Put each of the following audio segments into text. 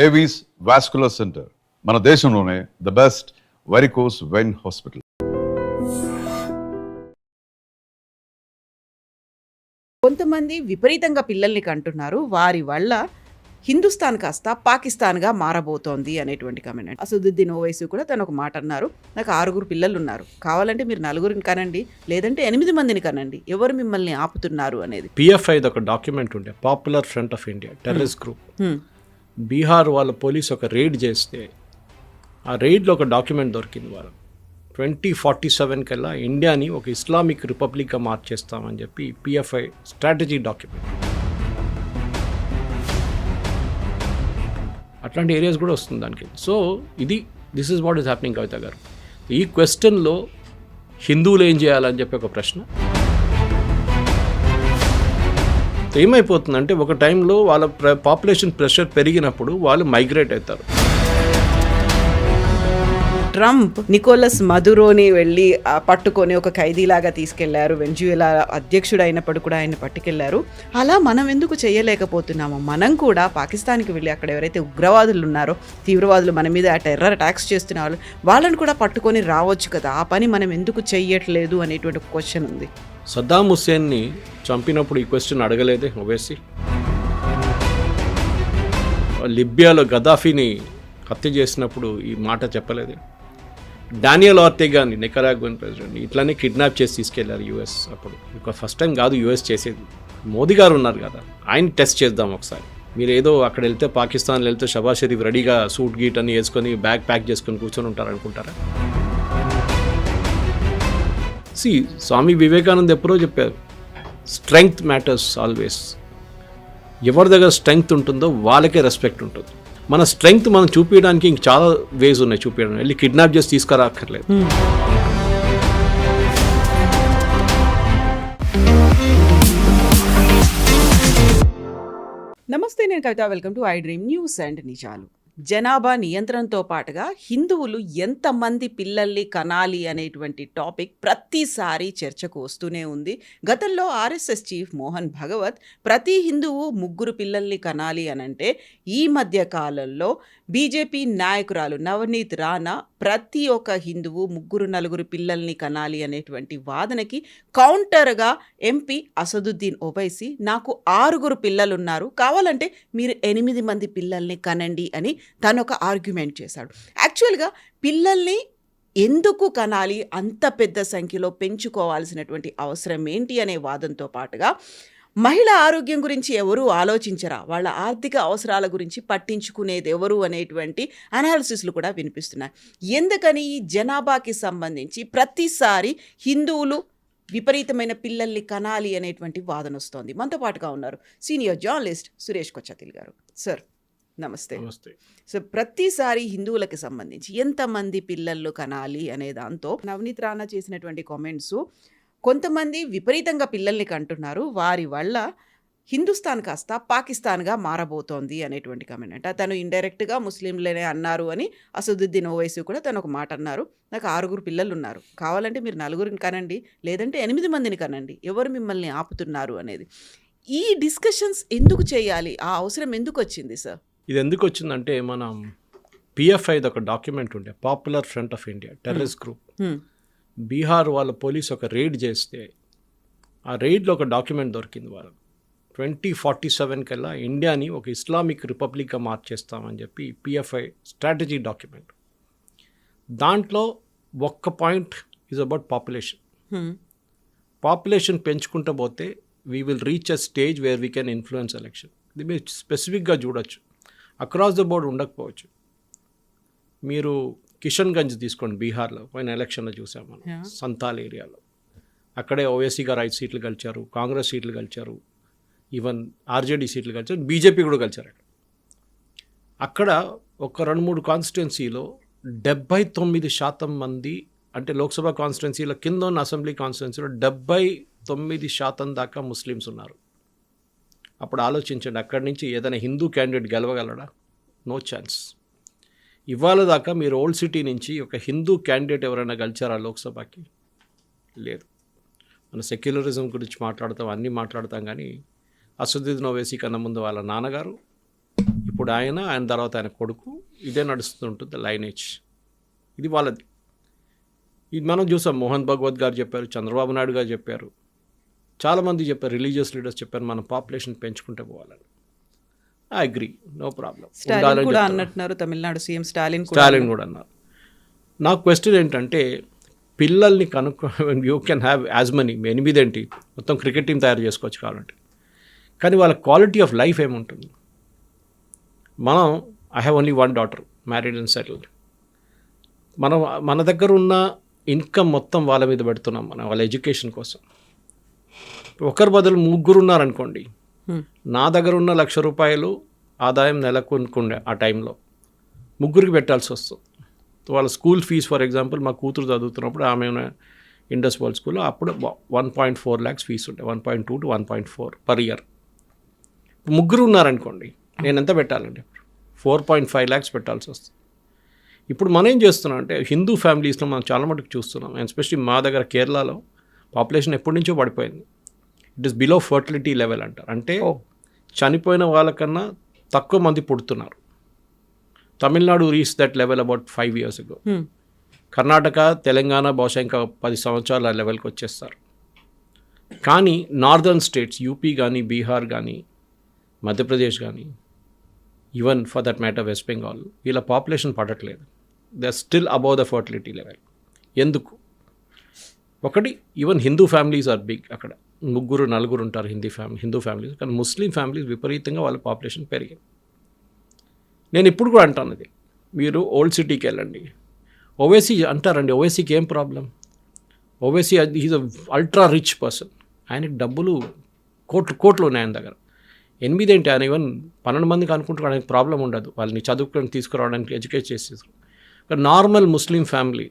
Avis vascular centre మన దేశంలోనే the best varicose vein hospital. కొంతమంది విపరీతంగా పిల్లల్ని కంటున్నారు. వారి వల్ల హిందుస్థాన్ కాస్త పాకిస్తాన్గా మారబోతోంది అనేటువంటి కమెంట్. అసదుద్దీన్ ఓవైసీ కూడా తను ఒక మాట అన్నారు. నాకు 6 పిల్లలు ఉన్నారు, కావాలంటే మీరు 4 కనండి, లేదంటే 8 మందిని కనండి, ఎవరు మిమ్మల్ని ఆపుతున్నారు అనేది. పిఎఫ్ఐ ఒక డాక్యుమెంట్ ఉండే, popular front of India terrorist group. Bihar వాళ్ళ పోలీసు ఒక రైడ్ చేస్తే ఆ రైడ్లో ఒక డాక్యుమెంట్ దొరికింది. వాళ్ళు 2047 కల్లా ఇండియాని ఒక ఇస్లామిక్ రిపబ్లిక్గా మార్చేస్తామని చెప్పి పిఎఫ్ఐ స్ట్రాటజీ డాక్యుమెంట్. అట్లాంటి ఏరియాస్ కూడా వస్తుంది దానికి. So this is what is happening Kavitha garu. ఈ క్వశ్చన్లో హిందువులు ఏం చేయాలని చెప్పి ఒక ప్రశ్న. ఏమైపోతుందంటే ఒక టైంలో వాళ్ళ పాపులేషన్ ప్రెషర్ పెరిగినప్పుడు వాళ్ళు మైగ్రేట్ అవుతారు. ట్రంప్ నికోలస్ మదురోని వెళ్ళి పట్టుకొని ఒక ఖైదీలాగా తీసుకెళ్లారు. వెంజుయేలా అధ్యక్షుడు అయినప్పుడు కూడా ఆయన పట్టుకెళ్లారు. అలా మనం ఎందుకు చేయలేకపోతున్నాము? మనం కూడా పాకిస్తాన్కి వెళ్ళి అక్కడ ఎవరైతే ఉగ్రవాదులు ఉన్నారో, తీవ్రవాదులు మన మీద టెర్రర్ అటాక్స్ చేస్తున్న వాళ్ళని కూడా పట్టుకొని రావచ్చు కదా. ఆ పని మనం ఎందుకు చెయ్యట్లేదు అనేటువంటి క్వశ్చన్ ఉంది. సద్దాం హుస్సేన్ని చంపినప్పుడు ఈ క్వశ్చన్ అడగలేదే ఓవైసీ? లిబియాలో గదాఫీని హత్య చేసినప్పుడు ఈ మాట చెప్పలేదే? డానియల్ ఆర్టెగాని, నికరాగ్వన్ ప్రెసిడెంట్, ఇట్లానే కిడ్నాప్ చేసి తీసుకెళ్లారు యూఎస్. అప్పుడు ఇంకా ఫస్ట్ టైం కాదు యూఎస్ చేసేది. మోదీ గారు ఉన్నారు కదా, ఆయన టెస్ట్ చేద్దాం ఒకసారి. మీరు ఏదో అక్కడ వెళ్తే, పాకిస్తాన్లో వెళ్తే షబాజ్ షరీఫ్ రెడీగా సూట్ గీట్ అని వేసుకొని బ్యాగ్ ప్యాక్ చేసుకొని కూర్చొని ఉంటారు అనుకుంటారా? స్వామి వివేకానంద్ ఎప్పుడో చెప్పారు, స్ట్రెంగ్త్ మ్యాటర్స్ ఆల్వేస్. ఎవరి దగ్గర స్ట్రెంగ్త్ ఉంటుందో వాళ్ళకే రెస్పెక్ట్ ఉంటుంది. మన స్ట్రెంగ్త్ మనం చూపించడానికి ఇంక చాలా వేస్ ఉన్నాయి చూపించడానికి. వెళ్ళి కిడ్నాప్ చేసి తీసుకురాక్కర్లేదు. నమస్తే, నేను Kavitha. Welcome to iDream News and నిజాలు. జనాభా నియంత్రణతో పాటుగా హిందువులు ఎంతమంది పిల్లల్ని కనాలి అనేటువంటి టాపిక్ ప్రతిసారి చర్చకు వస్తూనే ఉంది. గతంలో ఆర్ఎస్ఎస్ చీఫ్ మోహన్ భగవత్ ప్రతి హిందువు 3 పిల్లల్ని కనాలి అనంటే, ఈ మధ్య కాలంలో బీజేపీ నాయకురాలు నవనీత్ రాణా ప్రతి ఒక్క హిందువు 3-4 పిల్లల్ని కనాలి అనేటువంటి వాదనకి కౌంటర్గా ఎంపీ అసదుద్దీన్ ఓవైసీ నాకు 6 పిల్లలున్నారు, కావాలంటే మీరు 8 మంది పిల్లల్ని కనండి అని తను ఒక ఆర్గ్యుమెంట్ చేశాడు. యాక్చువల్గా పిల్లల్ని ఎందుకు కనాలి, అంత పెద్ద సంఖ్యలో పెంచుకోవాల్సినటువంటి అవసరం ఏంటి అనే వాదంతో పాటుగా మహిళ ఆరోగ్యం గురించి ఎవరు ఆలోచించరా, వాళ్ళ ఆర్థిక అవసరాల గురించి పట్టించుకునేది ఎవరు అనేటువంటి అనాలిసిస్లు కూడా వినిపిస్తున్నాయి. ఎందుకని ఈ జనాభాకి సంబంధించి ప్రతిసారి హిందువులు విపరీతమైన పిల్లల్ని కనాలి అనేటువంటి వాదన వస్తోంది? మనతో పాటుగా ఉన్నారు సీనియర్ జర్నలిస్ట్ సురేష్ కొచ్చాతిల్ గారు. సార్ నమస్తే. సో ప్రతిసారి హిందువులకి సంబంధించి ఎంతమంది పిల్లలు కనాలి అనే దాంతో నవనీత్ రాణా చేసినటువంటి కామెంట్స్, కొంతమంది విపరీతంగా పిల్లల్ని కంటున్నారు, వారి వల్ల హిందుస్థాన్ కాస్త పాకిస్తాన్గా మారబోతోంది అనేటువంటి కమెంట్. అంటే తను ఇండైరెక్ట్గా ముస్లింలనే అన్నారు అని అసదుద్దీన్ ఓవైసీ కూడా తను ఒక మాట అన్నారు. నాకు 6 పిల్లలు ఉన్నారు, కావాలంటే మీరు 4 కనండి, లేదంటే 8 మందిని కనండి, ఎవరు మిమ్మల్ని ఆపుతున్నారు అనేది. ఈ డిస్కషన్స్ ఎందుకు చేయాలి? ఆ అవసరం ఎందుకు వచ్చింది సార్? ఇది ఎందుకు వచ్చిందంటే, మనం పిఎఫ్ఐ ఒక డాక్యుమెంట్ ఉండే, popular front of India terrorist group. Bihar వాళ్ళ పోలీసు ఒక రైడ్ చేస్తే ఆ రైడ్లో ఒక డాక్యుమెంట్ దొరికింది. వాళ్ళు 2047 కల్లా ఇండియాని ఒక ఇస్లామిక్ రిపబ్లిక్గా మార్చేస్తామని చెప్పి పిఎఫ్ఐ స్ట్రాటజీ డాక్యుమెంట్. దాంట్లో ఒక్క point is about population. Population పెంచుకుంటూ పోతే we will reach a stage where we can influence election. ఇది మీరు స్పెసిఫిక్గా చూడొచ్చు, అక్రాస్ ద బోర్డ్ ఉండకపోవచ్చు. మీరు కిషన్గంజ్ తీసుకోండి, బీహార్లో పోయిన ఎలక్షన్లో చూసాం మనం, సంతాల్ ఏరియాలో. అక్కడే ఓవైసీ గారు 5 సీట్లు గెలిచారు, కాంగ్రెస్ సీట్లు గెలిచారు, ఈవెన్ ఆర్జేడీ సీట్లు గెలిచారు, బీజేపీ కూడా గెలిచారు. అక్కడ ఒక 2-3 కాన్స్టిట్యున్సీలో 79% మంది, అంటే లోక్సభ కాన్స్టిట్యున్సీలో కింద ఉన్న అసెంబ్లీ కాన్స్టిట్యున్సీలో 79% దాకా ముస్లిమ్స్ ఉన్నారు. అప్పుడు ఆలోచించండి, అక్కడి నుంచి ఏదైనా హిందూ క్యాండిడేట్ గెలవగలడా? No chance. ఇవాళ దాకా మీరు ఓల్డ్ సిటీ నుంచి ఒక హిందూ క్యాండిడేట్ ఎవరైనా గెలిచారా లోక్సభకి? లేదు. మన సెక్యులరిజం గురించి మాట్లాడతాం, అన్నీ మాట్లాడతాం, కానీ అసదుద్దీన్ ఓవైసీ కన్నా ముందు వాళ్ళ నాన్నగారు, ఇప్పుడు ఆయన తర్వాత ఆయన కొడుకు, ఇదే నడుస్తుంటుంది లైనేజ్. ఇది వాళ్ళది. ఇది మనం చూసాం. మోహన్ భగవత్ గారు చెప్పారు, చంద్రబాబు నాయుడు గారు చెప్పారు, చాలామంది చెప్పారు, రిలీజియస్ లీడర్స్ చెప్పారు మనం పాపులేషన్ పెంచుకుంటే పోవాలని. I agree, no problem. Stalin కూడా అన్నట్టున్నారు, తమిళనాడు సీఎం స్టాలిన్ కూడా అన్నారు. నా క్వశ్చన్ ఏంటంటే, పిల్లల్ని you can have as money 8 ఏంటి, మొత్తం క్రికెట్ టీం తయారు చేసుకోవచ్చు కావాలంటే, కానీ వాళ్ళ క్వాలిటీ ఆఫ్ లైఫ్ ఏముంటుంది? మనం I have only 1 daughter, married and settled. మన దగ్గర ఉన్న ఇన్కమ్ మొత్తం వాళ్ళ మీద పెడుతున్నాం మనం, వాళ్ళ ఎడ్యుకేషన్ కోసం. ఒకరి బదులు 3 ఉన్నారనుకోండి, నా దగ్గర ఉన్న ₹1,00,000 ఆదాయం నెలకు అనుకుండే ఆ టైంలో 3కి పెట్టాల్సి వస్తుంది. వాళ్ళ స్కూల్ ఫీజు ఫర్ ఎగ్జాంపుల్, మా కూతురు చదువుతున్నప్పుడు ఆమె ఇండస్ వరల్డ్ స్కూల్లో అప్పుడు 1.4 lakhs ఫీజు ఉండే, 1.2 to 1.4 పర్ ఇయర్. 3 ఉన్నారనుకోండి, నేను ఎంత పెట్టాలండి? 4.5 lakhs పెట్టాల్సి వస్తుంది. ఇప్పుడు మనం ఏం చేస్తున్నాం అంటే, హిందూ ఫ్యామిలీస్లో మనం చాలా మటుకు చూస్తున్నాం, ఎస్పెషల్లీ మా దగ్గర కేరళలో పాపులేషన్ ఎప్పటి నుంచో పడిపోయింది. It is below fertility level అంటారు. అంటే చనిపోయిన వాళ్ళకన్నా తక్కువ మంది పుడుతున్నారు. Tamil Nadu reach that level about 5 years ago. Karnataka, Telangana బహుశా ఇంకా 10 సంవత్సరాలు ఆ లెవెల్కి వచ్చేస్తారు. కానీ నార్దర్న్ స్టేట్స్, యూపీ కానీ, బీహార్ కానీ, మధ్యప్రదేశ్ కానీ, even for that matter West Bengal, వీళ్ళ పాపులేషన్ పడట్లేదు. They are still above the fertility level. ఎందుకు? ఒకటి, even Hindu families are big. అక్కడ 3-4 ఉంటారు హిందూ ఫ్యామిలీస్, కానీ ముస్లిం ఫ్యామిలీస్ విపరీతంగా వాళ్ళ పాపులేషన్ పెరిగింది. నేను ఇప్పుడు కూడా అంటాను, అది మీరు ఓల్డ్ సిటీకి వెళ్ళండి, ఓవైసీ అంటారండి, ఓవైసీకి ఏం problem? Owaisi is a ultra rich person, ఆయనకి డబ్బులు కోట్లు ఉన్నాయి ఆయన దగ్గర. 8 ఏంటి, ఆయన ఈవెన్ 12 మందికి అనుకుంటారు, ఆయనకి ప్రాబ్లం ఉండదు. వాళ్ళని చదువుకొని తీసుకురావడానికి ఎడ్యుకేట్ చేసేసారు. Normal Muslim family,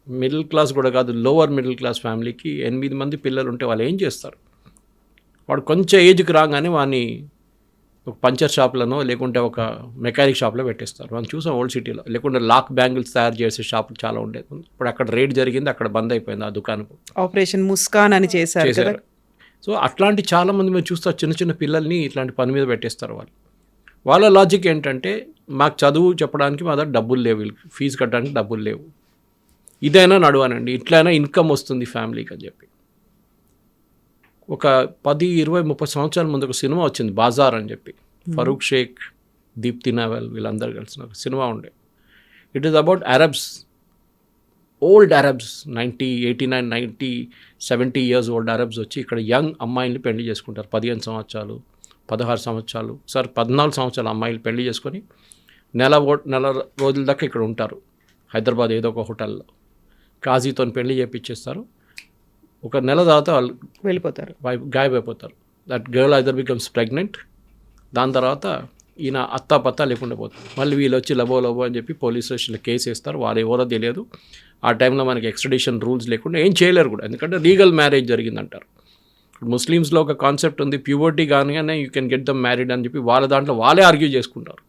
middle class కూడా కాదు, లోవర్ మిడిల్ క్లాస్ ఫ్యామిలీకి 8 మంది పిల్లలు ఉంటే వాళ్ళు ఏం చేస్తారు? వాడు కొంచెం ఏజ్కి రాగానే వాడిని ఒక పంచర్ షాప్లను లేకుంటే ఒక మెకానిక్ షాప్లో పెట్టేస్తారు. మనం చూసాం ఓల్డ్ సిటీలో. లేకుంటే లాక్ బ్యాంగిల్స్ తయారు చేసే షాపులు చాలా ఉండేది. ఇప్పుడు అక్కడ రేట్ జరిగింది, అక్కడ బంద్ అయిపోయింది ఆ దుకాణం. ఆపరేషన్ ముస్కాన్ అని చేశారు. సో అట్లాంటి చాలామంది మీరు చూస్తారు, చిన్న పిల్లల్ని ఇట్లాంటి పని మీద పెట్టేస్తారు వాళ్ళు. వాళ్ళ లాజిక్ ఏంటంటే, మాకు చదువు చెప్పడానికి మా దగ్గర డబ్బులు లేవు, ఫీజు కట్టడానికి డబ్బులు లేవు, ఇదైనా నడవనండి, ఇట్లయినా ఇన్కమ్ వస్తుంది ఫ్యామిలీకి అని చెప్పి. ఒక 10, 20, 30 సంవత్సరాల ముందు ఒక సినిమా వచ్చింది, బాజార్ అని చెప్పి. ఫరూక్ షేక్, దీప్తి నావెల్ వీళ్ళందరూ కలిసిన ఒక సినిమా ఉండే. It is about Arabs, old Arabs, 89, 90, 70 years old Arabs వచ్చి ఇక్కడ యంగ్ అమ్మాయిల్ని పెళ్లి చేసుకుంటారు. 15 సంవత్సరాలు, 16 సంవత్సరాలు, 14 సంవత్సరాల అమ్మాయిలు పెళ్లి చేసుకొని నెల రోజుల దాకా ఇక్కడ ఉంటారు హైదరాబాద్ ఏదో ఒక హోటల్లో. కాజీతో పెళ్లి చేపించేస్తారు. ఒక నెల తర్వాత వాళ్ళు వెళ్ళిపోతారు, గాయమైపోతారు. That girl either becomes pregnant. దాని తర్వాత ఈయన అత్తా లేకుండా పోతుంది. మళ్ళీ వీళ్ళు వచ్చి లబో అని చెప్పి పోలీస్ స్టేషన్లో కేసు వేస్తారు. వాళ్ళు ఎవరో తెలియదు. ఆ టైంలో మనకి ఎక్స్ట్రడిషన్ రూల్స్ లేకుండా ఏం చేయలేరు కూడా, ఎందుకంటే లీగల్ మ్యారేజ్ జరిగిందంటారు. ముస్లిమ్స్లో ఒక కాన్సెప్ట్ ఉంది, ప్యూబర్టీ కాగానే you can get them married అని చెప్పి వాళ్ళ దాంట్లో వాళ్ళే ఆర్గ్యూ చేసుకుంటారు.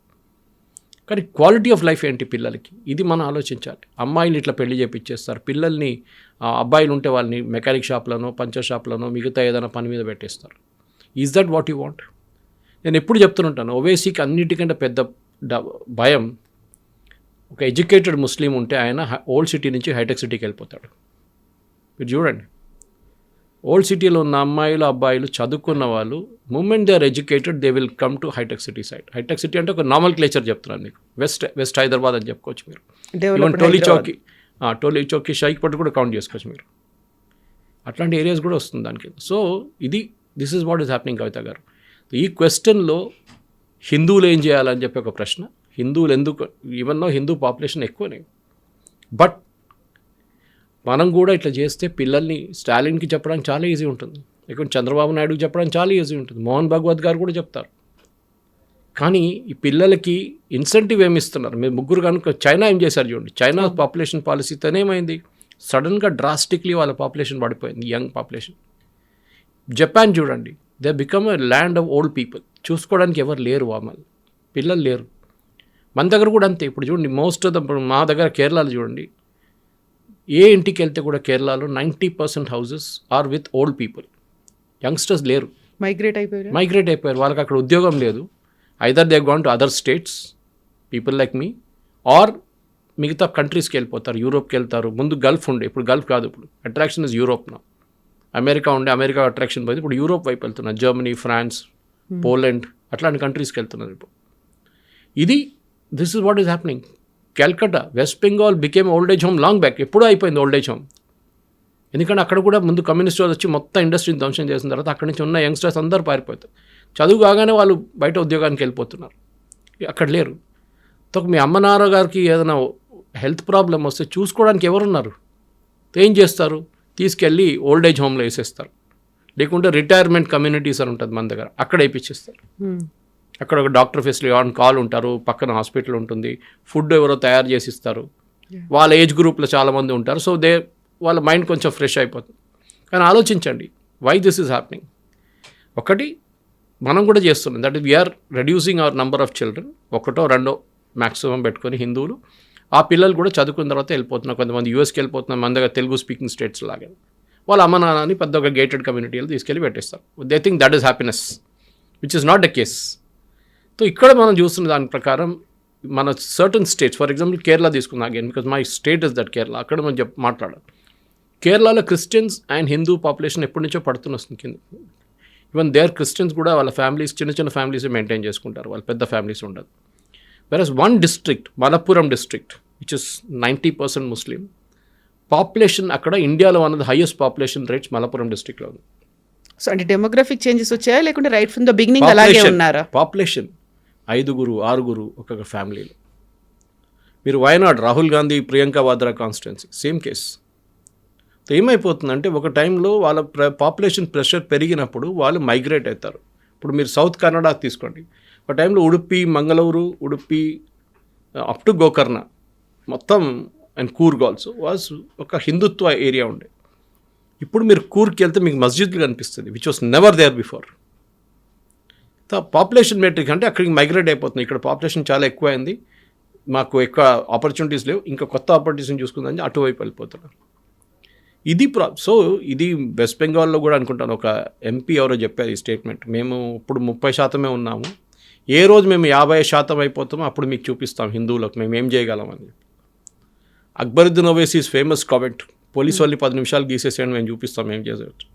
కానీ క్వాలిటీ ఆఫ్ లైఫ్ ఏంటి పిల్లలకి, ఇది మనం ఆలోచించాలి. అమ్మాయిలు ఇట్లా పెళ్లి చేపిచ్చేస్తారు, పిల్లల్ని అబ్బాయిలు ఉంటే వాళ్ళని మెకానిక్ షాప్లోనో పంచర్ షాప్లోనో మిగతా ఏదైనా పని మీద పెట్టేస్తారు. Is that what you want? నేను ఎప్పుడు చెప్తుంటాను, ఓవైసీకి అన్నిటికంటే పెద్ద భయం, ఒక ఎడ్యుకేటెడ్ ముస్లిం ఉంటే ఆయన ఓల్డ్ సిటీ నుంచి హైటెక్ సిటీకి వెళ్ళిపోతాడు. మీరు చూడండి, ఓల్డ్ సిటీలో ఉన్న అమ్మాయిలు అబ్బాయిలు చదువుకున్న వాళ్ళు moment they are educated they will come to హైటెక్ సిటీ సైడ్. హైటెక్ సిటీ అంటే ఒక నార్మల్ క్లేచర్ చెప్తున్నాను మీకు, వెస్ట్ హైదరాబాద్ అని చెప్పుకోవచ్చు మీరు. ఈవెన్ టోలీ చౌకీ షైక్పట్ కూడా కౌంట్ చేసుకోవచ్చు మీరు. అట్లాంటి ఏరియాస్ కూడా వస్తుంది దానికి. So this is what is happening Kavitha garu. ఈ క్వశ్చన్లో హిందువులు ఏం చేయాలని చెప్పి ఒక ప్రశ్న. హిందువులు ఎందుకు, ఈవెన్ దో హిందూ పాపులేషన్ ఎక్కువనే, బట్ మనం కూడా ఇట్లా చేస్తే పిల్లల్ని స్టాలిన్కి చెప్పడానికి చాలా ఈజీ ఉంటుంది, లేకుంటే చంద్రబాబు నాయుడుకి చెప్పడానికి చాలా ఈజీ ఉంటుంది, మోహన్ భగవత్ గారు కూడా చెప్తారు. కానీ ఈ పిల్లలకి ఇన్సెంటివ్ ఏమి ఇస్తున్నారు? మీరు 3 కనుక చైనా ఏం చేశారు చూడండి. చైనా పాపులేషన్ పాలసీతోనే ఏమైంది, సడన్గా డ్రాస్టిక్లీ వాళ్ళ పాపులేషన్ పడిపోయింది, యంగ్ పాపులేషన్. జపాన్ చూడండి, they become a land of old people. చూసుకోవడానికి ఎవరు లేరు, వాళ్ళు పిల్లలు లేరు. మన దగ్గర కూడా అంతే. ఇప్పుడు చూడండి, మోస్ట్ ఆఫ్ ద, మా దగ్గర కేరళలో చూడండి, ఏ ఇంటికి వెళ్తే కూడా కేరళలో 90% houses are with old people. Youngsters లేరు, మైగ్రేట్ అయిపోయారు. వాళ్ళకి అక్కడ ఉద్యోగం లేదు, either they gone to other states, people like me, or మిగతా కంట్రీస్కి వెళ్ళిపోతారు, యూరోప్కి వెళ్తారు. ముందు గల్ఫ్ ఉండే, ఇప్పుడు గల్ఫ్ కాదు, ఇప్పుడు అట్రాక్షన్ ఇస్ యూరోప్ నా. అమెరికా ఉండే, అమెరికా అట్రాక్షన్ పోయింది, ఇప్పుడు యూరోప్ వైపు వెళ్తున్నారు. జర్మనీ, ఫ్రాన్స్, పోలాండ్ అట్లాంటి కంట్రీస్కి వెళ్తున్నారు ఇప్పుడు. This is what is happening. Calcutta, west Bengal became old age home long back. ఎప్పుడూ అయిపోయింది ఓల్డ్ ఏజ్ హోమ్. ఎందుకంటే అక్కడ కూడా ముందు కమ్యూనిస్ట్ వాళ్ళు వచ్చి మొత్తం ఇండస్ట్రీని ధ్వంసం చేసిన తర్వాత అక్కడి నుంచి ఉన్న యంగ్స్టర్స్ అందరూ పారిపోతారు. చదువు కాగానే వాళ్ళు బయట ఉద్యోగానికి వెళ్ళిపోతున్నారు, అక్కడ లేరు. మీ అమ్మ నాన్న గారికి ఏదైనా హెల్త్ ప్రాబ్లం వస్తే చూసుకోవడానికి ఎవరున్నారు? ఏం చేస్తారు? తీసుకెళ్ళి ఓల్డ్ ఏజ్ హోమ్లో వేసేస్తారు, లేకుంటే రిటైర్మెంట్ కమ్యూనిటీస్ అని ఉంటుంది మన దగ్గర, అక్కడ వేయించేస్తారు. అక్కడ ఒక డాక్టర్ ఫెసిలిటీ ఆన్ కాల్ ఉంటారు, పక్కన హాస్పిటల్ ఉంటుంది, ఫుడ్ ఎవరో తయారు చేసి ఇస్తారు. వాళ్ళ ఏజ్ గ్రూప్లో చాలామంది ఉంటారు. సో వాళ్ళ మైండ్ కొంచెం ఫ్రెష్ అయిపోతుంది. కానీ ఆలోచించండి, వై దిస్ ఈజ్ హ్యాపెనింగ్. ఒకటి మనం కూడా చేస్తున్నాం, that is we are reducing our number of children. ఒకటో రెండో మ్యాక్సిమం పెట్టుకొని హిందువులు, ఆ పిల్లలు కూడా చదువుకున్న తర్వాత వెళ్ళిపోతున్నారు. కొంతమంది యూఎస్కి వెళ్ళిపోతున్నారు, మన దగ్గర తెలుగు స్పీకింగ్ స్టేట్స్ లాగా. వాళ్ళ అమ్మ నాన్నని పెద్ద ఒక గేటెడ్ కమ్యూనిటీలు తీసుకెళ్ళి పెట్టేస్తారు. They think that is happiness, which is not the case. So ఇక్కడ మనం చూస్తున్న దాని ప్రకారం మన certain states, for example Kerala తీసుకున్నాం again, because my state is that Kerala. అక్కడ మనం మాట్లాడాలి. కేరళలో క్రిస్టియన్స్ అండ్ హిందూ పాపులేషన్ ఎప్పటి నుంచో పడుతున్న వస్తుంది కింద. ఈవెన్ దేర్ క్రిస్టియన్స్ కూడా వాళ్ళ ఫ్యామిలీస్ చిన్న చిన్న ఫ్యామిలీస్ మెయింటైన్ చేసుకుంటారు, వాళ్ళ పెద్ద ఫ్యామిలీస్ ఉండదు. Versus one district, Malappuram district, which is 90% Muslim population, అక్కడ ఇండియాలో one of the highest population rates Malappuram డిస్ట్రిక్ట్లో ఉంది. సో అంటే డెమోగ్రఫిక్ చేంజెస్ వచ్చాయా, లేకుంటే రైట్ ఫ్రమ్ ద బిగినింగ్ అలాగే ఉన్నారా? పాపులేషన్ 5, 6 ఒక్కొక్క ఫ్యామిలీలో. మీరు Wayanad, Rahul Gandhi, Priyanka Vadra constituency same case. ఏమైపోతుందంటే ఒక టైంలో వాళ్ళ పాపులేషన్ ప్రెషర్ పెరిగినప్పుడు వాళ్ళు మైగ్రేట్ అవుతారు. ఇప్పుడు మీరు సౌత్ కన్నడ తీసుకోండి, ఒక టైంలో ఉడుపి, మంగళూరు, ఉడుపి అప్ టు గోకర్ణ మొత్తం అండ్ కూర్గ్ ఆల్సో వాజ్ ఒక హిందుత్వ ఏరియా ఉండే. ఇప్పుడు మీరు కూర్గ్కి వెళ్తే మీకు మస్జిద్లు కనిపిస్తుంది, which was never there before. Population metric అంటే అక్కడికి మైగ్రేట్ అయిపోతుంది. ఇక్కడ పాపులేషన్ చాలా ఎక్కువ అయింది, మాకు ఎక్కువ ఆపర్చునిటీస్ లేవు, ఇంకా కొత్త ఆపర్చునిటీస్ని చూసుకుందని అటువైపు వెళ్ళిపోతున్నారు. సో ఇది వెస్ట్ బెంగాల్లో కూడా అనుకుంటాను, ఒక ఎంపీ ఎవరో చెప్పారు ఈ స్టేట్మెంట్, మేము ఇప్పుడు 30% ఉన్నాము, ఏ రోజు మేము 50% అయిపోతామో అప్పుడు మీకు చూపిస్తాం హిందువులకు మేము ఏం చేయగలమని. అక్బరుద్దీన్ ఓవైసీస్ ఫేమస్ కామెంట్, పోలీసు వాళ్ళు 10 నిమిషాలు గీసేసేయండి మేము చూపిస్తాం ఏం చేసేవచ్చు.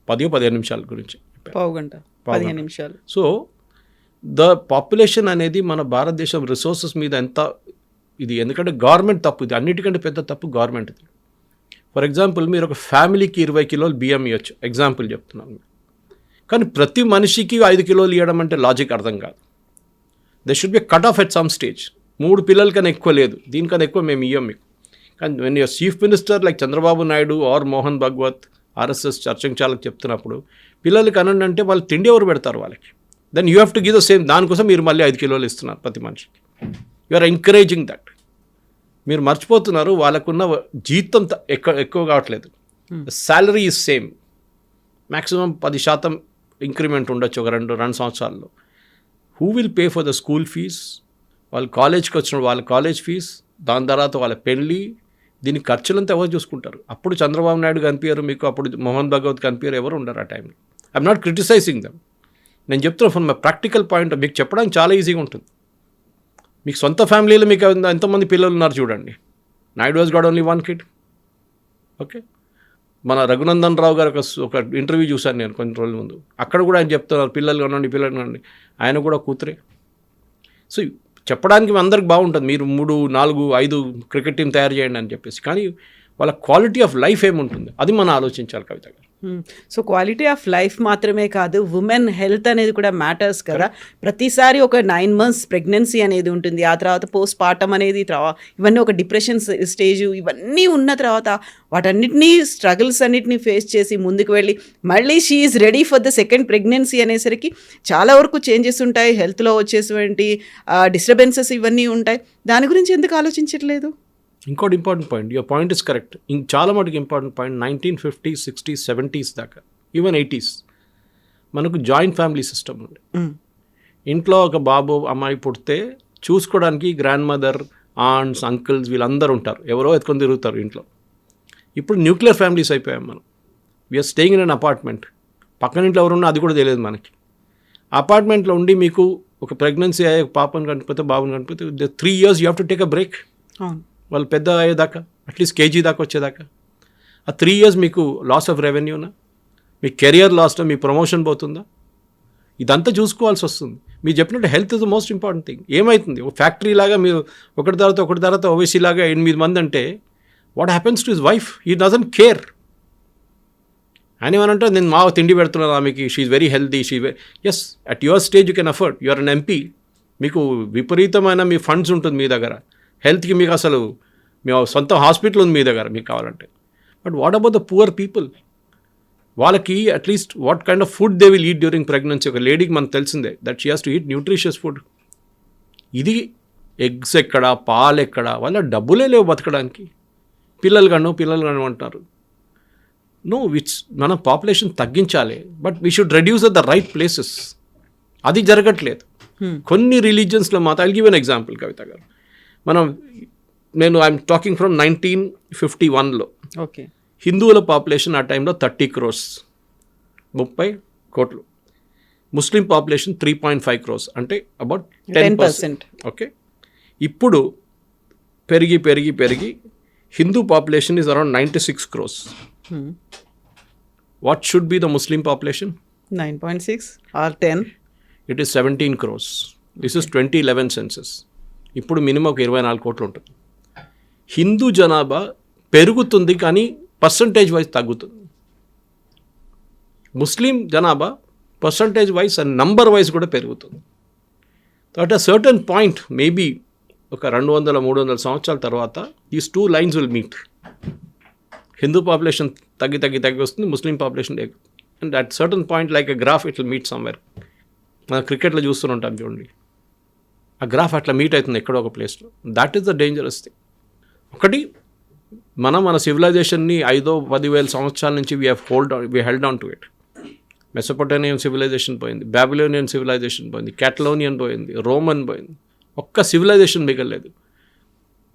15 నిమిషాల గురించి, పావు గంట 15 నిమిషాలు. సో ద పాపులేషన్ అనేది మన భారతదేశం రిసోర్సెస్ మీద ఎంత ఇది, ఎందుకంటే గవర్నమెంట్ తప్పు, ఇది అన్నిటికంటే పెద్ద తప్పు గవర్నమెంట్ది. ఫర్ ఎగ్జాంపుల్ మీరు ఒక ఫ్యామిలీకి 20 కిలోలు బియ్యం ఇవ్వచ్చు, ఎగ్జాంపుల్ చెప్తున్నాను. కానీ ప్రతి మనిషికి 5 కిలోలు ఇవ్వడం అంటే లాజిక్ అర్థం కాదు. They should be cut off at some stage. 3 పిల్లల కన్నా ఎక్కువ లేదు, దీనికన్నా ఎక్కువ మేము ఇవ్వం మీకు. కానీ when your chief minister like Chandrababu Naidu or Mohan Bhagwat RSS చర్చంచాలకు చెప్తున్నప్పుడు పిల్లలకి అనండి అంటే వాళ్ళు తిండి ఎవరు పెడతారు వాళ్ళకి? Then you have to give the same. దానికోసం మీరు మళ్ళీ 5 కిలోలు ఇస్తున్నారు ప్రతి మనిషికి. You are encouraging that. మీరు మర్చిపోతున్నారు వాళ్ళకున్న జీతం ఎక్కువ కావట్లేదు. Salary is same, maximum 10% increment ఉండొచ్చు ఒక 2 సంవత్సరాల్లో. Who will pay for the school fees? వాళ్ళు కాలేజ్కి వచ్చిన వాళ్ళ కాలేజ్ ఫీజ్, దాని తర్వాత వాళ్ళ పెళ్ళి, దీని ఖర్చులంతా ఎవరు చూసుకుంటారు? అప్పుడు చంద్రబాబు నాయుడు కనిపించారు మీకు, అప్పుడు మోహన్ భగవత్ కనిపించారు, ఎవరు ఉండరు ఆ టైంలో. ఐఎమ్ నాట్ క్రిటిసైజింగ్ దమ్, నేను చెప్తున్నా ఫ్రమ్ మై ప్రాక్టికల్ పాయింట్. మీకు చెప్పడానికి చాలా ఈజీగా ఉంటుంది. మీకు సొంత ఫ్యామిలీలో మీకు ఎంతమంది పిల్లలు ఉన్నారు చూడండి. Naidu was got only 1 kid. Okay, మన రఘునందన్ రావు గారు ఒక ఇంటర్వ్యూ చూశాను నేను కొన్ని రోజుల ముందు. అక్కడ కూడా ఆయన చెప్తున్నారు పిల్లలు కనండి, ఆయన కూడా కూతురే. సో చెప్పడానికి అందరికి బాగుంటుంది, మీరు 3, 4, 5 క్రికెట్ టీం తయారు చేయండి అని చెప్పేసి. కానీ వాళ్ళ క్వాలిటీ ఆఫ్ లైఫ్ ఏముంటుంది అది మనం ఆలోచించాలి కవిత గారు. సో క్వాలిటీ ఆఫ్ లైఫ్ మాత్రమే కాదు, ఉమెన్ హెల్త్ అనేది కూడా మ్యాటర్స్ కదా. ప్రతిసారి ఒక 9 months ప్రెగ్నెన్సీ అనేది ఉంటుంది, ఆ తర్వాత పోస్ట్ పార్టమ్ అనేది, ఇవన్నీ ఒక డిప్రెషన్ స్టేజ్, ఇవన్నీ ఉన్న తర్వాత వాటన్నిటినీ స్ట్రగుల్స్ అన్నిటినీ ఫేస్ చేసి ముందుకు వెళ్ళి మళ్ళీ she is ready for the second pregnancy అనేసరికి చాలా వరకు చేంజెస్ ఉంటాయి, హెల్త్లో వచ్చేటువంటి డిస్టర్బెన్సెస్ ఇవన్నీ ఉంటాయి. దాని గురించి ఎందుకు ఆలోచించట్లేదు? ఇంకోటి important point, your point is correct. చాలా మటుకు important point, 1950s, 60s, 70s దాకా, ఈవెన్ 80s మనకు జాయింట్ ఫ్యామిలీ సిస్టమ్ ఉంది. ఇంట్లో ఒక బాబు అమ్మాయి పుడితే చూసుకోవడానికి గ్రాండ్ మదర్, ఆంట్స్, అంకుల్స్ వీళ్ళందరూ ఉంటారు, ఎవరో ఎత్తుకొని తిరుగుతారు ఇంట్లో. ఇప్పుడు న్యూక్లియర్ ఫ్యామిలీస్ అయిపోయాం మనం. We are staying in an apartment, పక్కన ఇంట్లో ఎవరున్నా అది కూడా తెలియదు మనకి. అపార్ట్మెంట్లో ఉండి మీకు ఒక ప్రెగ్నెన్సీ అయ్యే పాపను కనిపితే బాబుని కనిపితే 3 years you have to take a break. అవును. వాళ్ళు పెద్ద అయ్యేదాకా అట్లీస్ట్ కేజీ దాకా వచ్చేదాకా ఆ 3 years మీకు లాస్ ఆఫ్ రెవెన్యూనా, మీ కెరియర్ లాస్లో మీ ప్రమోషన్ పోతుందా, ఇదంతా చూసుకోవాల్సి వస్తుంది. మీరు చెప్పినట్టు health is the most important thing. ఏమవుతుంది ఒక ఫ్యాక్టరీ లాగా మీరు ఒకటి తర్వాత ఓవైసీ లాగా 8 మంది అంటే what happens to his wife, he doesn't care. అని ఏమనంటే నేను మా తిండి పెడుతున్నాను ఆమెకి, she's very healthy, as at your stage you can afford, you're an MP, మీకు విపరీతమైన మీ ఫండ్స్ ఉంటుంది మీ దగ్గర, హెల్త్కి మీకు అసలు మీ సొంత హాస్పిటల్ ఉంది మీ దగ్గర మీకు కావాలంటే. But what about the poor people? వాళ్ళకి at least what kind of food they will eat during pregnancy. ఒక లేడీకి మనకు తెలిసిందే that she has to eat nutritious food. ఇది ఎగ్స్ ఎక్కడ, పాలు ఎక్కడ, వాళ్ళ డబ్బులే లేవు బతకడానికి. పిల్లలు కను అంటారు. నో, మనం పాపులేషన్ తగ్గించాలి, but we should reduce at the right places. అది జరగట్లేదు. కొన్ని రిలీజియన్స్లో మాత్రం. I'll give an example Kavitha garu. I'm talking from 1951లో. ఓకే. హిందువుల పాపులేషన్ ఆ టైంలో 30 crores, 30 కోట్లు. ముస్లిం పాపులేషన్ 3.5 crores, అంటే అబౌట్ 10%. ఓకే. ఇప్పుడు పెరిగి Hindu population is around 96 crores. What should be the Muslim population? 9.6 or 10? It is 17 crores. This is 2011 census. ఇప్పుడు minimum ఒక 24 కోట్లు ఉంటుంది. హిందూ జనాభా పెరుగుతుంది కానీ పర్సంటేజ్ వైజ్ తగ్గుతుంది. ముస్లిం జనాభా percentage wise and number wise కూడా పెరుగుతుంది. At a certain point maybe ఒక 200-300 సంవత్సరాల తర్వాత these 2 lines will meet. Hindu population తగ్గి వస్తుంది, ముస్లిం population and at certain point like a graph it will meet somewhere. మనం క్రికెట్లో చూస్తుంటాం చూడండి, ఆ గ్రాఫ్ అట్లా మీట్ అవుతుంది ఎక్కడో ఒక ప్లేస్లో. That is the dangerous thing. ఒకటి, మన సివిలైజేషన్ని 5,000-10,000 సంవత్సరాల నుంచి we held on to it. Mesopotamian civilization పోయింది, బాబిలోనియన్ సివిలైజేషన్ పోయింది, క్యాటలోనియన్ పోయింది, రోమన్ పోయింది, ఒక్క సివిలైజేషన్ మిగలలేదు.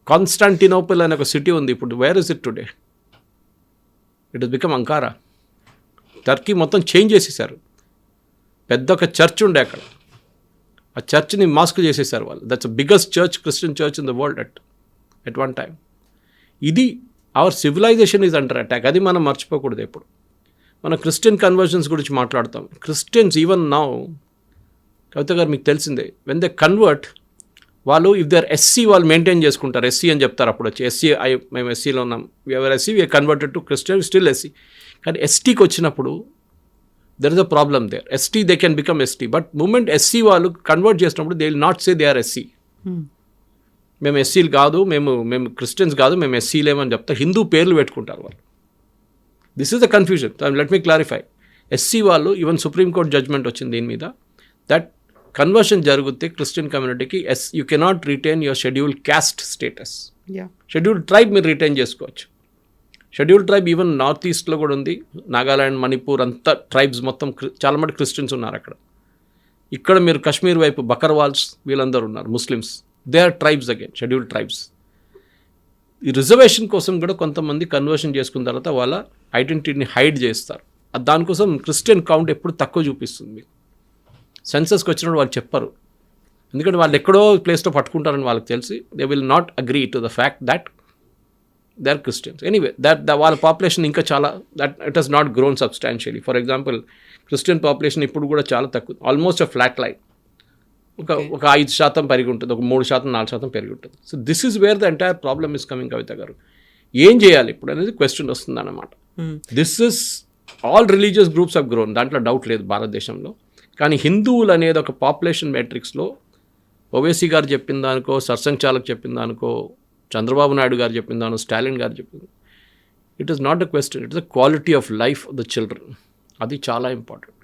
కాన్స్టాంటినోపుల్ అనే ఒక సిటీ ఉంది ఇప్పుడు. Where is it today? It is become Ankara. Turkey మొత్తం చేంజ్ చేసేసారు. పెద్ద ఒక చర్చ్ ఉండే అక్కడ, ఆ చర్చ్ని మాస్క్ చేసేసారు వాళ్ళు. That's biggest church, Christian church in the world at one time. ఇది our civilization is under attack. అది మనం మర్చిపోకూడదు ఎప్పుడు. మనం క్రిస్టియన్ కన్వర్జన్స్ గురించి మాట్లాడతాం. క్రిస్టియన్స్ ఈవెన్ నౌ, కవిత గారు మీకు తెలిసిందే, వెన్ దే కన్వర్ట్, వాళ్ళు ఇఫ్ దే ఆర్ ఎస్సీ వాళ్ళు మెయింటైన్ చేసుకుంటారు. ఎస్సీ అని చెప్తారు అప్పుడు వచ్చి. మేము ఎస్సీలో ఉన్నాం, ever SC we are converted to Christian, still SC. కానీ ఎస్టీకి వచ్చినప్పుడు there is a problem there. ST they can become ST, but moment SC వాళ్ళు కన్వర్ట్ చేసినప్పుడు they will not say they are SC. మేము ఎస్సీలు కాదు, మేము క్రిస్టియన్స్ కాదు, మేము ఎస్సీలేమని చెప్తారు. హిందూ పేర్లు పెట్టుకుంటారు వాళ్ళు. This is the confusion. Let me clarify. SC వాళ్ళు ఈవెన్ సుప్రీంకోర్టు జడ్జ్మెంట్ వచ్చింది దీని మీద, దట్ కన్వర్షన్ జరిగితే క్రిస్టియన్ కమ్యూనిటీకి you cannot retain your scheduled caste status. Scheduled tribe మీరు రిటైన్ చేసుకోవచ్చు. షెడ్యూల్డ్ ట్రైబ్ ఈవెన్ నార్త్ ఈస్ట్లో కూడా ఉంది. నాగాలాండ్, మణిపూర్ అంతా ట్రైబ్స్ మొత్తం చాలా మంది క్రిస్టియన్స్ ఉన్నారు అక్కడ. ఇక్కడ మీరు కాశ్మీర్ వైపు బకర్వాల్స్ వీళ్ళందరూ ఉన్నారు Muslims. They are tribes again, scheduled tribes. ఈ రిజర్వేషన్ కోసం కూడా కొంతమంది కన్వర్షన్ చేసుకున్న తర్వాత వాళ్ళ ఐడెంటిటీని హైడ్ చేస్తారు. దానికోసం క్రిస్టియన్ కౌంట్ ఎప్పుడు తక్కువ చూపిస్తుంది మీకు. సెన్సస్కి వచ్చినప్పుడు వాళ్ళు చెప్పరు, ఎందుకంటే వాళ్ళు ఎక్కడో ప్లేస్లో పట్టుకుంటారని వాళ్ళకి తెలిసి. They will not agree to the fact that they are Christians. Anyway వాళ్ళ పాపులేషన్ ఇంకా చాలా, that it has not grown substantially. For example Christian population ఇప్పుడు కూడా చాలా తక్కువ, ఆల్మోస్ట్ అ ఫ్లాట్ లైన్. ఒక 5% పెరిగి ఉంటుంది, ఒక 3%, 4% పెరిగి ఉంటుంది. So this is where the entire problem is coming. Kavitha garu, ఏం చేయాలి ఇప్పుడు అనేది క్వశ్చన్ వస్తుంది అన్నమాట. This is all religious groups of grown, దాంట్లో డౌట్ లేదు భారతదేశంలో. కానీ హిందువులు అనేది ఒక పాపులేషన్ మ్యాట్రిక్స్లో ఓవైసీ గారు చెప్పిన దానికో, సర్సంఘ్ చాలక్ చెప్పిన దానికో, చంద్రబాబు నాయుడు గారు చెప్పిన దానికో, స్టాలిన్ గారు చెప్పింది, it is not a question, it is a quality of life of the children. అది చాలా ఇంపార్టెంట్.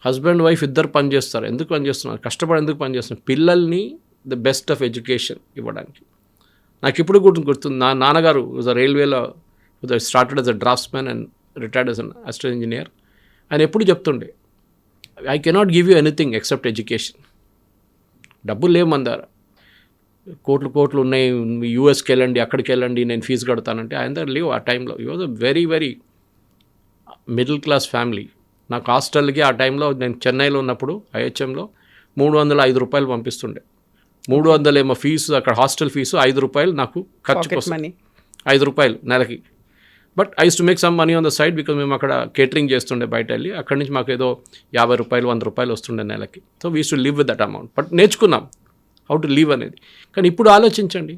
హస్బెండ్ వైఫ్ ఇద్దరు పనిచేస్తారు. ఎందుకు పనిచేస్తున్నారు? కష్టపడి ఎందుకు పనిచేస్తున్నారు? పిల్లల్ని ద బెస్ట్ ఆఫ్ ఎడ్యుకేషన్ ఇవ్వడానికి. నాకు ఇప్పుడు గుర్తుంది, నా నాన్నగారు రైల్వేలో started as a drafts man and retired as an assistant engineer. ఆయన ఎప్పుడు చెప్తుండే, I cannot give you anything except education. డబ్బులు లేవు మన దగ్గర, కోట్లు ఉన్నాయి, యూఎస్కి వెళ్ళండి, అక్కడికి వెళ్ళండి, నేను ఫీజు కడతానంటే ఆయన దగ్గర లేవు ఆ టైంలో. ఈ was a very very middle class family. నాకు హాస్టల్కి ఆ టైంలో నేను చెన్నైలో ఉన్నప్పుడు ఐహెచ్ఎంలో 305 రూపాయలు పంపిస్తుండే. 300 ఏమో ఫీజు, అక్కడ హాస్టల్ ఫీజు, 5 రూపాయలు నాకు ఖర్చు కోసం, మనీ 5 రూపాయలు నెలకి. But I to make some money on the side because మేము అక్కడ కేటరింగ్ చేస్తుండే బయట వెళ్ళి. అక్కడి నుంచి మాకు ఏదో 50 రూపాయలు 100 రూపాయలు వస్తుండే నెలకి. So we to live with that amount. But నేర్చుకున్నాం హౌ టు లివ్ అనేది. కానీ ఇప్పుడు ఆలోచించండి,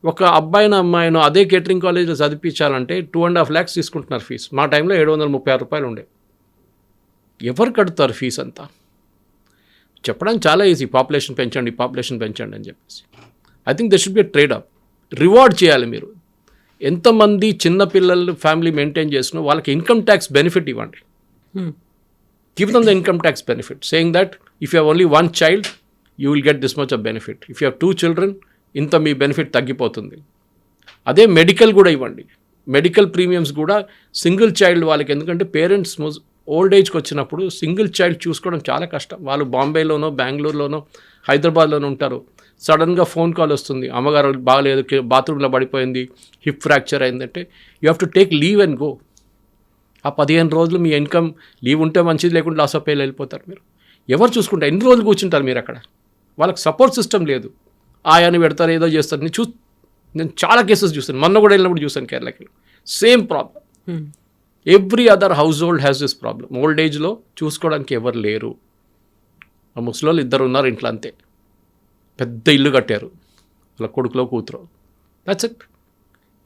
ఒక అబ్బాయినో అమ్మాయినో అదే కేటరింగ్ కాలేజ్లో చదివించాలంటే 2.5 lakhs తీసుకుంటున్నారు ఫీజు. మా టైంలో 736 రూపాయలు ఉండే. ఎవరు కడుతారు ఫీజు అంతా? చెప్పడానికి చాలా ఈజీ, పాపులేషన్ పెంచండి అని చెప్పేసి. I think they should be trade up. Reward చేయాలి మీరు. ఎంతమంది చిన్నపిల్లలు ఫ్యామిలీ మెయింటైన్ చేసినా వాళ్ళకి ఇన్కమ్ ట్యాక్స్ బెనిఫిట్ ఇవ్వండి. Give them the income tax benefit, saying that if you have only 1 child you will get this much of benefit. If you have 2 children ఇంత మీ benefit తగ్గిపోతుంది. అదే మెడికల్ కూడా ఇవ్వండి. Medical premiums కూడా single child వాళ్ళకి, ఎందుకంటే parents old ఏజ్కి వచ్చినప్పుడు సింగిల్ చైల్డ్ చూసుకోవడం చాలా కష్టం. వాళ్ళు బాంబేలోనో బెంగళూరులోనో హైదరాబాద్లోనో ఉంటారు. సడన్గా ఫోన్ కాల్ వస్తుంది, అమ్మగారు బాగలేదు, బాత్రూంలో పడిపోయింది, హిప్ ఫ్రాక్చర్ అయిందంటే you have to take leave and go. ఆ 15 రోజులు మీ ఇన్కమ్ లీవ్ ఉంటే మంచిది, లేకుంటే లాస్ ఆఫ్ పేలు వెళ్ళిపోతారు మీరు. ఎవరు చూసుకుంటారు? ఎన్ని రోజులు కూర్చుంటారు మీరు అక్కడ? వాళ్ళకి సపోర్ట్ సిస్టమ్ లేదు. ఆయాని పెడతారు, ఏదో చేస్తారు. నేను చాలా కేసెస్ చూస్తాను, మొన్న కూడా వెళ్ళినప్పుడు చూసాను కేరళకి. Same problem. Every other household has this problem. Old ఏజ్లో చూసుకోవడానికి ఎవరు లేరు. ఆ ముసలోళ్ళు 2 ఉన్నారు ఇంట్లో, అంతే. పెద్ద ఇల్లు కట్టారు, వాళ్ళ కొడుకులో కూతురు. That's it.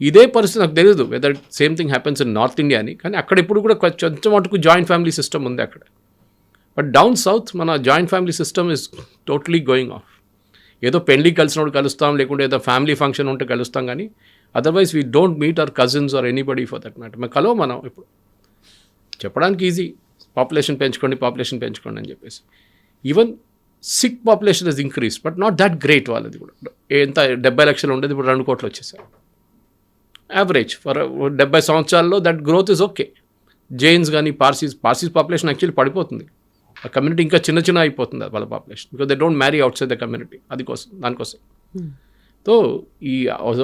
ఇదే పరిస్థితి నాకు తెలియదు whether same thing happens in north India అని. కానీ అక్కడ ఇప్పుడు కూడా కొంచెం మటుకు జాయింట్ ఫ్యామిలీ సిస్టమ్ ఉంది అక్కడ. బట్ డౌన్ సౌత్ మన joint family system is totally going of. ఏదో పెళ్లి కలిసినప్పుడు కలుస్తాం, లేకుంటే ఏదో ఫ్యామిలీ ఫంక్షన్ ఉంటే కలుస్తాం, కానీ otherwise we don't meet our cousins or anybody for that matter. మేము కలవ మనం ఇప్పుడు. చెప్పడానికి ఈజీ, పాపులేషన్ పెంచుకోండి అని చెప్పేసి. Even Sikh population is increase, but not that great. వాళ్ళది కూడా ఎంత 70 లక్షలు ఉండేది, ఇప్పుడు 2 కోట్లు వచ్చేసారు యావరేజ్ ఫర్ 70 సంవత్సరాల్లో. That growth is okay. Jains కానీ పార్సీస్ పాపులేషన్ యాక్చువల్లీ పడిపోతుంది. ఆ కమ్యూనిటీ ఇంకా చిన్న అయిపోతుంది వాళ్ళ population, because they don't marry outside the community. దానికోసం సో ఈ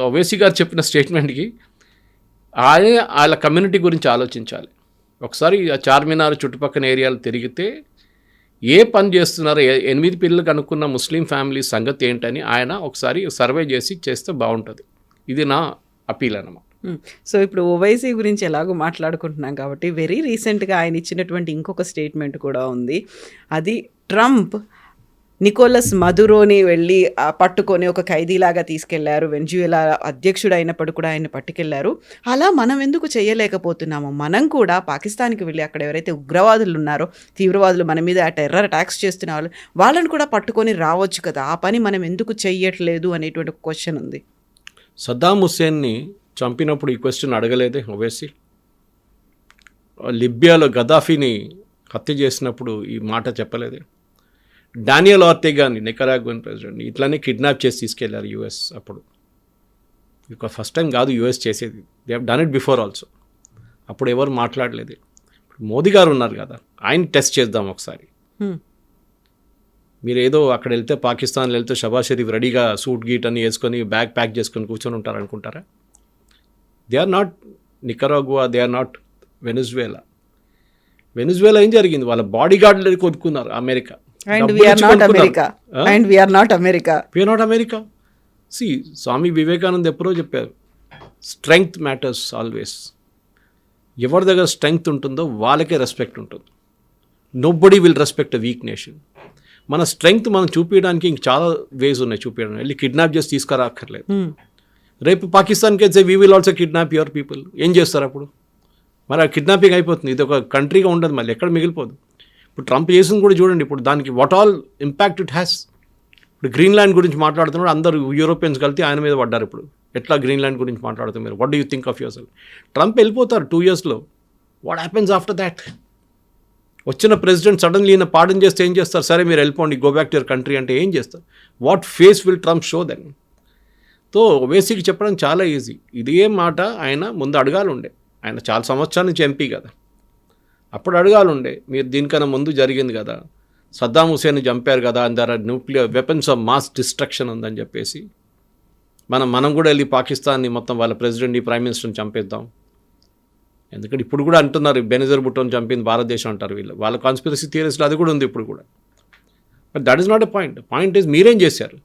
ఓవైసీ గారు చెప్పిన స్టేట్మెంట్కి వాళ్ళ కమ్యూనిటీ గురించి ఆలోచించాలి. ఒకసారి ఆ చార్మినార్ చుట్టుపక్కల ఏరియాలు తిరిగితే ఏ పని చేస్తున్నారో 8 పిల్లలు కనుక్కున్న ముస్లిం ఫ్యామిలీ సంగతి ఏంటని ఆయన ఒకసారి సర్వే చేస్తే బాగుంటుంది. ఇది నా అపీల్ అన్నమాట. సో ఇప్పుడు ఓవైసీ గురించి ఎలాగో మాట్లాడుకుంటున్నాం కాబట్టి వెరీ రీసెంట్గా ఆయన ఇచ్చినటువంటి ఇంకొక స్టేట్మెంట్ కూడా ఉంది. అది ట్రంప్ నికోలస్ మదురోని వెళ్ళి పట్టుకొని ఒక ఖైదీలాగా తీసుకెళ్లారు. వెనిజువేలా అధ్యక్షుడు అయినప్పుడు కూడా ఆయన పట్టుకెళ్లారు. అలా మనం ఎందుకు చేయలేకపోతున్నాము? మనం కూడా పాకిస్తాన్కి వెళ్ళి అక్కడ ఎవరైతే ఉగ్రవాదులు ఉన్నారో, తీవ్రవాదులు మన మీద టెర్రర్ అటాక్స్ చేస్తున్న వాళ్ళని కూడా పట్టుకొని రావచ్చు కదా. ఆ పని మనం ఎందుకు చెయ్యట్లేదు అనేటువంటి క్వశ్చన్ ఉంది. సద్దాం హుస్సేన్ని చంపినప్పుడు ఈ క్వశ్చన్ అడగలేదే ఓవైసీ? లిబియాలో గదాఫీని హత్య చేసినప్పుడు ఈ మాట చెప్పలేదే? డానియల్ ఆర్టెగాని, నికరాగ్వన్ ప్రెసిడెంట్, ఇట్లానే కిడ్నాప్ చేసి తీసుకెళ్లారు యూఎస్. అప్పుడు ఇక ఫస్ట్ టైం కాదు యూఎస్ చేసేది, they have done it before also. అప్పుడు ఎవరు మాట్లాడలేదు. ఇప్పుడు మోదీ గారు ఉన్నారు కదా, ఆయన టెస్ట్ చేద్దాం ఒకసారి. మీరు ఏదో అక్కడ వెళ్తే, పాకిస్తాన్లో వెళ్తే షబాజ్ షరీఫ్ రెడీగా సూట్ గీట్ అని వేసుకొని బ్యాగ్ ప్యాక్ చేసుకొని కూర్చొని ఉంటారు అనుకుంటారా? They are not Nicaragua, they are not Venezuela. ఏం జరిగింది? వాళ్ళ బాడీ గార్డులు కొనుక్కున్నారు America. And we are not America. See, Swami Vivekanand ఎప్పుడో చెప్పారు, స్ట్రెంగ్త్ మ్యాటర్స్ ఆల్వేస్. ఎవరి దగ్గర స్ట్రెంగ్త్ ఉంటుందో వాళ్ళకే రెస్పెక్ట్ ఉంటుంది. Nobody will respect a week nation. మన స్ట్రెంగ్త్ మనం చూపించడానికి ఇంక చాలా వేస్ ఉన్నాయి చూపించడానికి. వెళ్ళి కిడ్నాప్ చేసి తీసుకురాక్కర్లేదు. రేపు పాకిస్తాన్కి అయితే we will also kidnap your people. ఏం చేస్తారు అప్పుడు? మరి ఆ కిడ్నాపింగ్ అయిపోతుంది. ఇది ఒక కంట్రీగా ఉండదు, మళ్ళీ ఎక్కడ మిగిలిపోదు. ఇప్పుడు ట్రంప్ చేసింది కూడా చూడండి, ఇప్పుడు దానికి what all impact it has. ఇప్పుడు గ్రీన్లాండ్ గురించి మాట్లాడుతున్నాడు, అందరూ యూరోపియన్స్ కలిసి ఆయన మీద పడ్డారు. ఇప్పుడు ఎట్లా గ్రీన్లాండ్ గురించి మాట్లాడుతున్నారు మీరు? What do you think of yourself? Trump వెళ్ళిపోతారు 2 yearsలో. What happens after that? వచ్చిన ప్రెసిడెంట్ సడన్లీ ఈయన పార్డన్ చేస్తే ఏం చేస్తారు? సరే మీరు వెళ్ళిపోండి, go back to your country అంటే ఏం చేస్తారు? What face will Trump show then? So ఓవైసీకి చెప్పడం చాలా ఈజీ. ఇదే మాట ఆయన ముందు అడగాలి ఉండే. ఆయన చాలా సంవత్సరాల నుంచి ఎంపీ కదా, అప్పుడు అడగాలి ఉండే. మీరు దీనికన్నా ముందు జరిగింది కదా, సద్దాం హుస్సేన్ చంపారు కదా, అందర nuclear weapons of mass destruction ఉందని చెప్పేసి మనం కూడా వెళ్ళి పాకిస్తాన్ని మొత్తం వాళ్ళ ప్రెసిడెంట్ని, ప్రైమ్ మినిస్టర్ని చంపేద్దాం. ఎందుకంటే ఇప్పుడు కూడా అంటున్నారు బెనజర్ భుట్టోని చంపింది భారతదేశం అంటారు వీళ్ళు. వాళ్ళ కాన్స్పిరసీ థియరీస్లో అది కూడా ఉంది ఇప్పుడు కూడా. But that is not a point. Point is మీరేం చేశారు?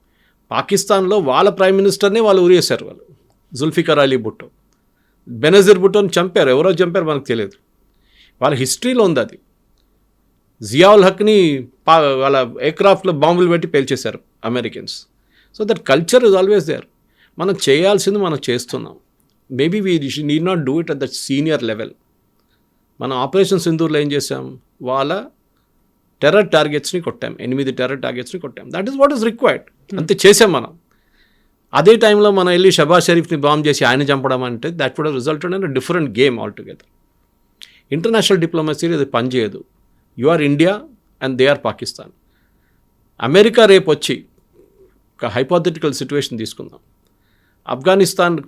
పాకిస్తాన్లో వాళ్ళ ప్రైమ్ మినిస్టర్నే వాళ్ళు ఉరేశారు. వాళ్ళు జుల్ఫికర్ అలీ భుట్టో, బెనజీర్ భుట్టోని చంపారు. ఎవరో చంపారు మనకు తెలియదు. వాళ్ళ హిస్టరీలో ఉంది అది. జియావుల్ హక్ని వాళ్ళ ఎయిర్క్రాఫ్ట్లో బాంబులు పెట్టి పేల్చేశారు Americans. So that culture is always there. మనం చేయాల్సింది మనం చేస్తున్నాం. Maybe we need not do it at that senior level. మనం ఆపరేషన్ సింధూర్లో ఏం చేసాం? వాళ్ళ టెర్రర్ టార్గెట్స్ని కొట్టాం, 8 టెర్రర్ టార్గెట్స్ని కొట్టాం. That is what is required. అంతే చేసాం మనం. అదే టైంలో మనం వెళ్ళి షబాజ్ షరీఫ్ని బాంబ్ చేసి ఆయన చంపడం అంటే that would result in a different game altogether. International డిప్లొమసీలో ఇది పనిచేయదు. You are India and they are Pakistan. America రేపు వచ్చి ఒక హైపోథెటికల్ సిచ్యువేషన్ తీసుకుందాం.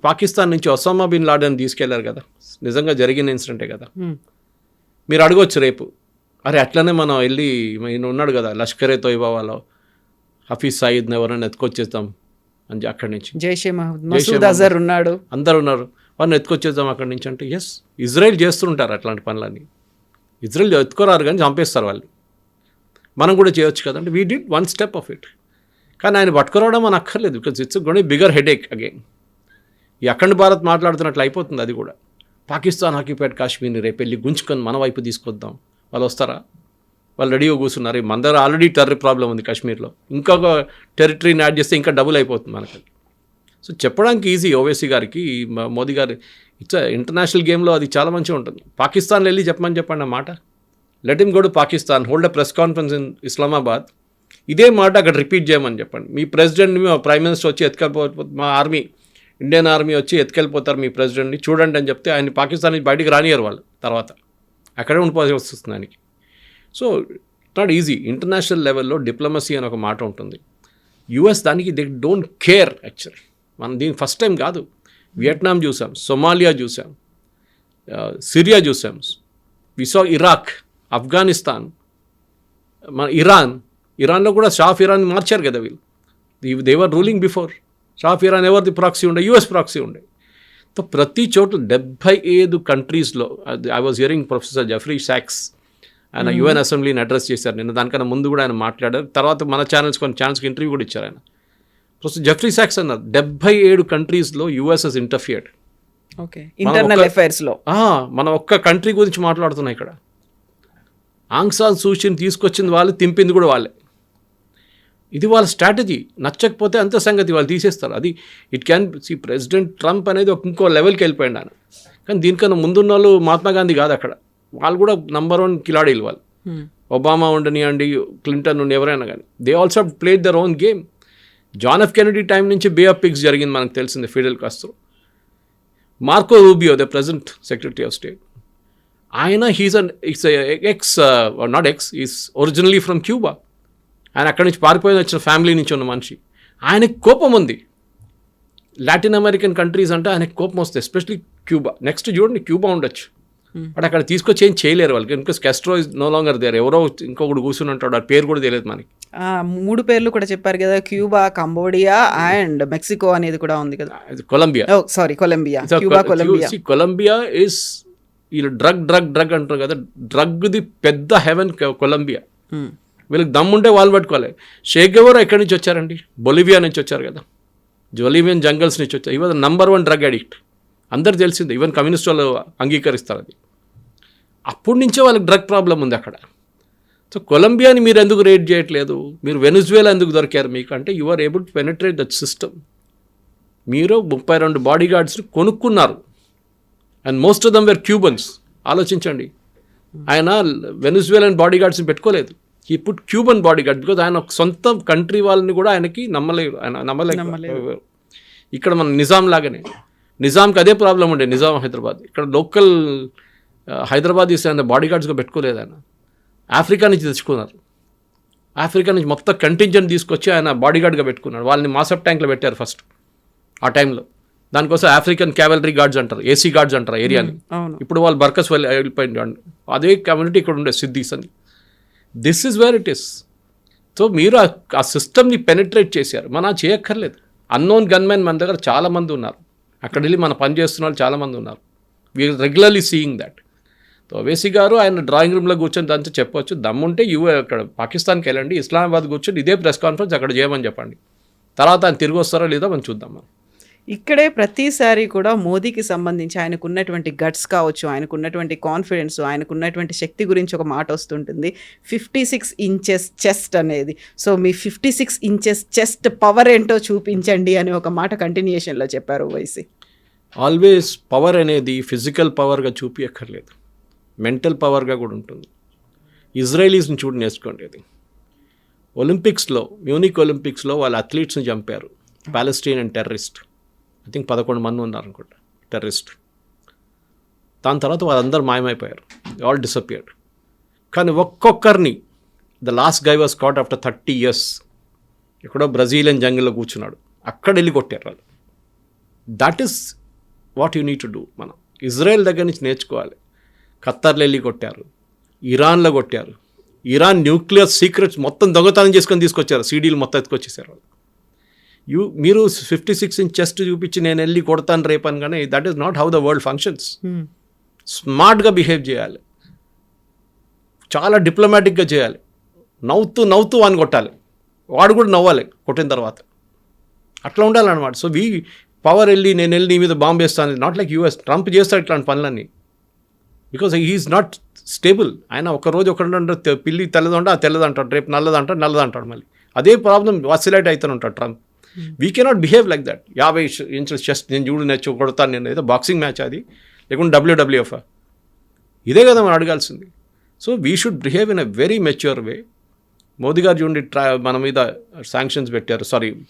పాకిస్తాన్ నుంచి ఒసామా బిన్ లాడెన్ తీసుకెళ్లారు కదా, నిజంగా జరిగిన ఇన్సిడెంటే కదా. మీరు అడగొచ్చు రేపు, అరే అట్లనే మనం వెళ్ళి ఈయన ఉన్నాడు కదా లష్కరే తోయిబా వాళ్ళు హఫీజ్ సయీద్ని ఎవరైనా ఎత్తుకొచ్చేద్దాం అని అక్కడి నుంచి. జైషే మసూద్ అజర్ ఉన్నాడు, అందరు ఉన్నారు, వాళ్ళని ఎత్తుకొచ్చేద్దాం అక్కడి నుంచి అంటే ఎస్, ఇజ్రాయెల్ చేస్తుంటారు అట్లాంటి పనులన్నీ. ఇజ్రాయెల్ ఎత్తుకోరారు కానీ చంపేస్తారు వాళ్ళు. మనం కూడా చేయొచ్చు కదంటే we did 1 step of it. కానీ ఆయన పట్టుకురావడం అని అక్కర్లేదు, because it's gone bigger headache again. ఈ అఖండ్ భారత్ మాట్లాడుతున్నట్లు అయిపోతుంది అది కూడా. పాకిస్తాన్ ఆక్యుపైడ్ కాశ్మీర్ని రేపు వెళ్ళి గుంజుకొని మన వైపు తీసుకొద్దాం. వాళ్ళు వస్తారా? వాళ్ళు రెడీగా కూర్చున్నారు. మన దగ్గర ఆల్రెడీ టెర్రర్ ప్రాబ్లం ఉంది కాశ్మీర్లో, ఇంకొక టెరిటరీని యాడ్ చేస్తే ఇంకా డబుల్ అయిపోతుంది మనకి. సో చెప్పడానికి ఈజీ ఓవైసీ గారికి, మోదీ గారి ఇట్స్ ఇంటర్నేషనల్ గేమ్లో అది చాలా మంచిగా ఉంటుంది. పాకిస్తాన్లో వెళ్ళి చెప్పండి ఆ మాట. Let him go to Pakistan, hold a press conference in Islamabad. ఇదే మాట అక్కడ రిపీట్ చేయమని చెప్పండి. మీ ప్రెసిడెంట్ని, మా ప్రైమ్ మినిస్టర్ వచ్చి ఎత్తుకెళ్ళిపోతే, మా ఆర్మీ, ఇండియన్ ఆర్మీ వచ్చి ఎత్తుకెళ్ళిపోతారు మీ ప్రెసిడెంట్ని, చూడండి అని చెప్తే ఆయన పాకిస్తాన్ నుంచి బయటికి రానియరు వాళ్ళు. తర్వాత అక్కడే ఉండిపోవాల్సి వస్తుంది ఆయనకి. So it's not easy. International లెవెల్లో డిప్లొమసీ అని ఒక మాట ఉంటుంది. యుఎస్ దానికి దే డోంట్ కేర్ యాక్చువల్లీ. మనం దీనికి ఫస్ట్ టైం కాదు. వియట్నాం చూసాం, సొమాలియా చూసాం, సిరియా చూసాం, విసా ఇరాక్, ఆఫ్ఘనిస్తాన్, మన ఇరాన్లో కూడా షా ఆఫ్ ఇరాన్ మార్చారు కదా వీళ్ళు. They were ruling before. Shah of Iran ఎవరిది ప్రాక్సీ ఉండే? యూఎస్ ప్రాక్సీ ఉండే. సో ప్రతి చోట్ల 75 కంట్రీస్లో, I was hearing professor Jeffrey సాక్స్, ఆయన యుఎన్ అసెంబ్లీని అడ్రస్ చేశారు నిన్న. దానికన్నా ముందు కూడా ఆయన మాట్లాడారు. తర్వాత మన కొన్ని ఛానల్స్కి ఇంటర్వ్యూ కూడా ఇచ్చారు ఆయన. ప్రొఫెసర్ జెఫ్రీ సాక్స్ అన్నారు 77 కంట్రీస్లో US has interfered. Okay, internal అఫైర్స్లో. మనం ఒక్క కంట్రీ గురించి మాట్లాడుతున్నాం ఇక్కడ. ఆంగ్ సాన్ సూచీని తీసుకొచ్చింది వాళ్ళు, తింపింది కూడా వాళ్ళే. ఇది వాళ్ళ స్ట్రాటజీ. నచ్చకపోతే అంతే సంగతి, వాళ్ళు తీసేస్తారు. అది it can see President Trump అనేది ఇంకో లెవెల్కి వెళ్ళిపోయింది ఆయన. కానీ దీనికన్నా ముందున్న వాళ్ళు మహాత్మా గాంధీ కాదు అక్కడ. వాళ్ళు కూడా నంబర్ 1 కిలాడీలు వాళ్ళు. ఒబామా ఉండనివ్వండి, క్లింటన్ ఉండి, ఎవరైనా కానీ they also played their own game. John F Kennedy time నుంచి బే ఆఫ్ పిగ్స్ జరిగింది మనకు తెలిసింది, Fidel Castro. Marco Rubio, the present secretary of state, ఆయన ఈజ్ ఒరిజినలీ ఫ్రమ్ క్యూబా. ఆయన అక్కడి నుంచి పారిపోయి వచ్చిన ఫ్యామిలీ నుంచి ఉన్న మనిషి. ఆయనకు కోపం ఉంది. లాటిన్ అమెరికన్ కంట్రీస్ అంటే ఆయనకు కోపం వస్తుంది, ఎస్పెషలీ క్యూబా. నెక్స్ట్ చూడండి, క్యూబా ఉండొచ్చు, బట్ అక్కడ తీసుకొచ్చి ఏం చేయలేరు వాళ్ళకి. ఇంకా Castro is no longer there. ఎవరో ఇంకొకటి కూర్చుని ఉంటాడు, ఆ పేరు కూడా తెలియదు మనకి. 3 పేర్లు కూడా చెప్పారు కదా, క్యూబా, కంబోడియా అండ్ మెక్సికో అనేది కూడా ఉంది కదా. Colombia, Colombia. Cuba, Colombia is వీళ్ళు డ్రగ్ అంటారు కదా, డ్రగ్ది పెద్ద హెవెన్ కొలంబియా. వీళ్ళకి దమ్ముంటే వాళ్ళు పట్టుకోవాలి. షేక్ ఎవరో ఎక్కడి నుంచి వచ్చారండి? బొలివియా నుంచి వచ్చారు కదా, బొలివియన్ జంగల్స్ నుంచి వచ్చారు. ఇవాళ నంబర్ 1 డ్రగ్ అడిక్ట్, అందరు తెలిసింది. ఈవెన్ కమ్యూనిస్ట్ వాళ్ళు అంగీకరిస్తారు అది. అప్పటి నుంచే వాళ్ళకి డ్రగ్ ప్రాబ్లం ఉంది అక్కడ. సో కొలంబియాని మీరు ఎందుకు రేట్ చేయట్లేదు? మీరు వెనిజువేలా ఎందుకు దొరికారు మీకు అంటే, you are able to penetrate that system. మీరు 32 బాడీ గార్డ్స్ని కొనుక్కున్నారు, and most of them were Cubans. ఆలోచించండి, ఆయన వెనిజువేలన్ బాడీ గార్డ్స్ని పెట్టుకోలేదు. He put Cuban bodyguard, because ఆయన సొంత కంట్రీ వాళ్ళని కూడా ఆయనకి నమ్మలేదు. ఇక్కడ మన నిజాం లాగానే, నిజాంకి అదే ప్రాబ్లం ఉండే. నిజాం హైదరాబాద్, ఇక్కడ లోకల్ హైదరాబాద్ ఆయన బాడీ గార్డ్స్గా పెట్టుకోలేదు. ఆయన ఆఫ్రికా నుంచి తెచ్చుకున్నారు. ఆఫ్రికా నుంచి మొత్తం కంటింజెంట్ తీసుకొచ్చి ఆయన బాడీ గార్డ్గా పెట్టుకున్నాడు. వాళ్ళని మాసప్ ట్యాంక్లో పెట్టారు ఫస్ట్ ఆ టైంలో. దానికోసం ఆఫ్రికన్ క్యావలరీ గార్డ్స్ అంటారు, ఏసీ గార్డ్స్ అంటారు ఏరియాని. ఇప్పుడు వాళ్ళు బర్కస్ వెళ్ళిపోయింది. అదే కమ్యూనిటీ ఇక్కడ ఉండే సిద్దీస్ అని. This is wear it is. So మీరు ఆ సిస్టమ్ని పెనిట్రేట్ చేశారు. మనం చేయక్కర్లేదు. అన్నోన్ గన్మెన్ మన దగ్గర చాలామంది ఉన్నారు. అక్కడ వెళ్ళి మన పని చేస్తున్న వాళ్ళు చాలామంది ఉన్నారు. We are regularly seeing that. So Owaisi garu ఆయన డ్రాయింగ్ రూమ్లో కూర్చొని దాంతో చెప్పొచ్చు, దమ్ముంటే అక్కడ పాకిస్తాన్కి వెళ్ళండి, ఇస్లామాబాద్ కూర్చొని ఇదే ప్రెస్ కాన్ఫరెన్స్ అక్కడ చేయమని చెప్పండి. తర్వాత ఆయన తిరిగి వస్తారో లేదో మనం చూద్దాం. మనం ఇక్కడే ప్రతిసారి కూడా మోదీకి సంబంధించి ఆయనకున్నటువంటి గట్స్ కావచ్చు, ఆయనకున్నటువంటి కాన్ఫిడెన్స్, ఆయనకున్నటువంటి శక్తి గురించి ఒక మాట వస్తుంటుంది, 56 ఇంచెస్ చెస్ట్ అనేది. సో మీ 56 ఇంచెస్ చెస్ట్ పవర్ ఏంటో చూపించండి అని ఒక మాట కంటిన్యూషన్లో చెప్పారు ఓవైసీ. ఆల్వేస్ పవర్ అనేది ఫిజికల్ పవర్గా చూపించక్కర్లేదు, మెంటల్ పవర్గా కూడా ఉంటుంది. ఇజ్రాయలీస్ని చూడు నేర్చుకోండి. అది ఒలింపిక్స్లో, మ్యూనిక్ ఒలింపిక్స్లో వాళ్ళ అథ్లీట్స్ని చంపారు పాలెస్టీనియన్ టెర్రరిస్ట్. ఐ థింక్ 11 మంది ఉన్నారు అనుకుంటా టెర్రరిస్ట్. దాని తర్వాత వాళ్ళందరూ మాయమైపోయారు, ఆల్ డిసపియర్డ్. కానీ ఒక్కొక్కరిని the last guy was caught after 30 years ఎక్కడో బ్రెజిలియన్ జంగిల్లో కూర్చున్నాడు, అక్కడ వెళ్ళి కొట్టారు వాళ్ళు. That is what you need to do. మనం ఇజ్రాయెల్ దగ్గర నుంచి నేర్చుకోవాలి. ఖత్తర్లో వెళ్ళి కొట్టారు, ఇరాన్లో కొట్టారు. ఇరాన్ న్యూక్లియర్ సీక్రెట్స్ మొత్తం దొంగతనం చేసుకొని తీసుకొచ్చారు, సీడీలు మొత్తం ఎత్తుకొచ్చేసారు వాళ్ళు. మీరు 56 ఇంచ్ చెస్ట్ చూపించి నేను వెళ్ళి కొడతాను రేపని, కానీ that is not how the world functions. స్మార్ట్గా బిహేవ్ చేయాలి, చాలా డిప్లొమాటిక్గా చేయాలి. నవ్వుతూ అని కొట్టాలి, వాడు కూడా నవ్వాలి కొట్టిన తర్వాత. అట్లా ఉండాలన్నమాట. సో పవర్ నేను వెళ్ళి నీ మీద బాంబు వేస్తాను, నాట్ లైక్ యూఎస్. ట్రంప్ చేస్తాడు ఇట్లాంటి పనులన్నీ, బికాజ్ హీఈస్ నాట్ స్టేబుల్. ఆయన ఒకరోజు ఒకటి పిల్లి తెల్లదంటాడు, రేపు నల్లదంటాడు మళ్ళీ. అదే ప్రాబ్లం వాసిలేట్ అవుతూనే ఉంటాడు Trump. We cannot behave like that. 50 inches chest నేను చూడు కొడతాను నేను, ఏదో బాక్సింగ్ మ్యాచ్ అది, లేకుంటే WWF ఇదే కదా మనం అడగాల్సింది. So we should behave in a very mature way. Modi garu చూడండి, మన మీద శాంక్షన్స్ పెట్టారు,